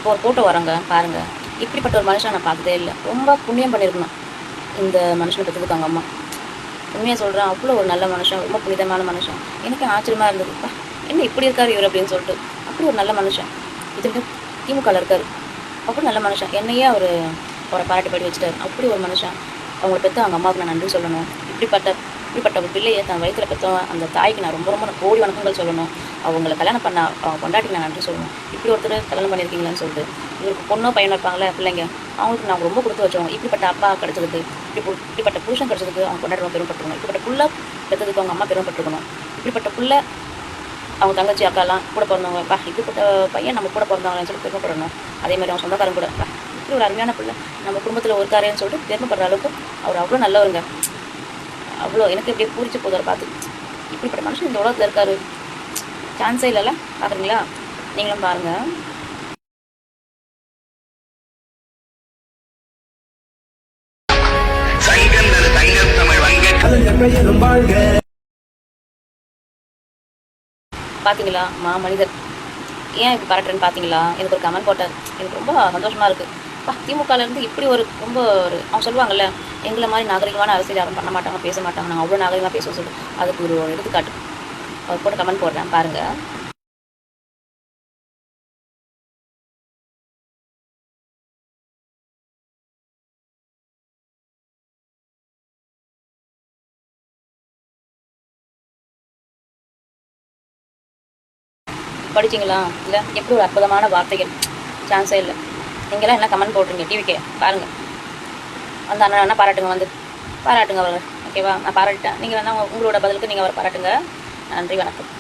இப்போ ஒரு ஃபோட்டோ வரோங்க பாருங்கள், இப்படிப்பட்ட ஒரு மனுஷன் நான் பார்த்ததே இல்லை. ரொம்ப புண்ணியம் பண்ணியிருக்கணும் இந்த மனுஷனை பெற்றதுக்கு அவங்க அம்மா. உண்மையாக சொல்கிறேன், அவ்வளோ ஒரு நல்ல மனுஷன், ரொம்ப புனிதமான மனுஷன். எனக்கு ஆச்சரியமாக இருந்ததுப்பா, என்ன இப்படி இருக்கார் இவர் அப்படின்னு சொல்லிட்டு. அப்படி ஒரு நல்ல மனுஷன். இதுக்கு திமுகவில் இருக்கார், அவ்வளோ நல்ல மனுஷன். என்னையே அவரை பாராட்டி பாடி வச்சுட்டார். அப்படி ஒரு மனுஷன். அவங்கள பெற்ற அவங்க அம்மாவுக்கு நான் நன்றி சொல்லணும். இப்படிப்பட்ட ஒரு பிள்ளையை தன் வயிற்றில் பெற்றவன் அந்த தாய்க்கு நான் ரொம்ப கோடி வணக்கங்கள் சொல்லணும். அவங்கள கல்யாணம் பண்ண அவங்க கொண்டாட்டிக்கு நான் நன்றி சொல்லணும். இப்படி ஒருத்தர் கல்யாணம் பண்ணியிருக்கீங்களான்னு சொல்லிட்டு. இவருக்கு பொண்ணோ பையனோ இருப்பாங்களே பிள்ளைங்க, அவங்களுக்கு நான் ரொம்ப கொடுத்து வச்சவங்க. இப்படிப்பட்ட அப்பா கிடச்சதுக்கு, இப்படிப்பட்ட புருஷன் கிடச்சதுக்கு அவங்க கொண்டாடி ரொம்ப பெருமைப்பட்டுருக்கணும். இப்படிப்பட்ட புள்ள பெற்றதுக்கு அவங்க அம்மா பெருமைப்பட்டுருக்கணும். இப்படிப்பட்ட புள்ள அவங்க தங்கச்சி அக்காலாம் கூட பிறந்தவங்க, இப்படிப்பட்ட பையன் நம்ம கூட பிறந்தவங்கன்னு சொல்லி பெருமைப்படணும். அதேமாதிரி அவங்க சொந்தக்காரங்க கூட இப்படி ஒரு அருமையான பிள்ளை நம்ம குடும்பத்தில் ஒரு காரைன்னு சொல்லிட்டு பெருமைப்படுற அளவுக்கு அவர் அவ்வளோ நல்லவருங்க. அவ்வளோ எனக்கு இப்படியே பூரிச்சு போதார் பார்த்து. இப்படிப்பட்ட மனுஷன் இந்த உலகத்தில் இருக்காரு, சான்ஸே இல்லைல்ல. பார்க்குறீங்களா? நீங்களும் பாருங்கள். பார்த்தீங்களா மனிதர் ஏன் இப்படி பாராட்டுறேன்னு பார்த்தீங்களா? எனக்கு ஒரு கமெண்ட் போட்டார், எனக்கு ரொம்ப சந்தோஷமாக இருக்குது. திமுகலேருந்து இப்படி ஒரு ரொம்ப அவங்க சொல்லுவாங்கள்ல, எங்களை மாதிரி நாகரிகமான அரசியல் யாரும் பண்ண மாட்டாங்க, பேச மாட்டாங்க, நாங்கள் அவ்வளோ நாகரிகமாக பேசுவோம் சொல்லி. அதுக்கு ஒரு எடுத்துக்காட்டு அவர் போட்டு கமெண்ட் போடுறேன் பாருங்கள். படிச்சிங்களா? இல்லை எப்படி ஒரு அற்புதமான வார்த்தைகள், சான்ஸே இல்லை. நீங்களாம் என்ன கமெண்ட் போட்டுருங்க டிவிக்கே பாருங்கள். அந்த அண்ணன் வேணால் பாராட்டுங்க, வந்து பாராட்டுங்க அவரை. ஓகேவா? நான் பாராட்டேன், நீங்கள் வேணால் உங்களோட பதிலுக்கு நீங்கள் அவரை பாராட்டுங்க. நன்றி, வணக்கம்.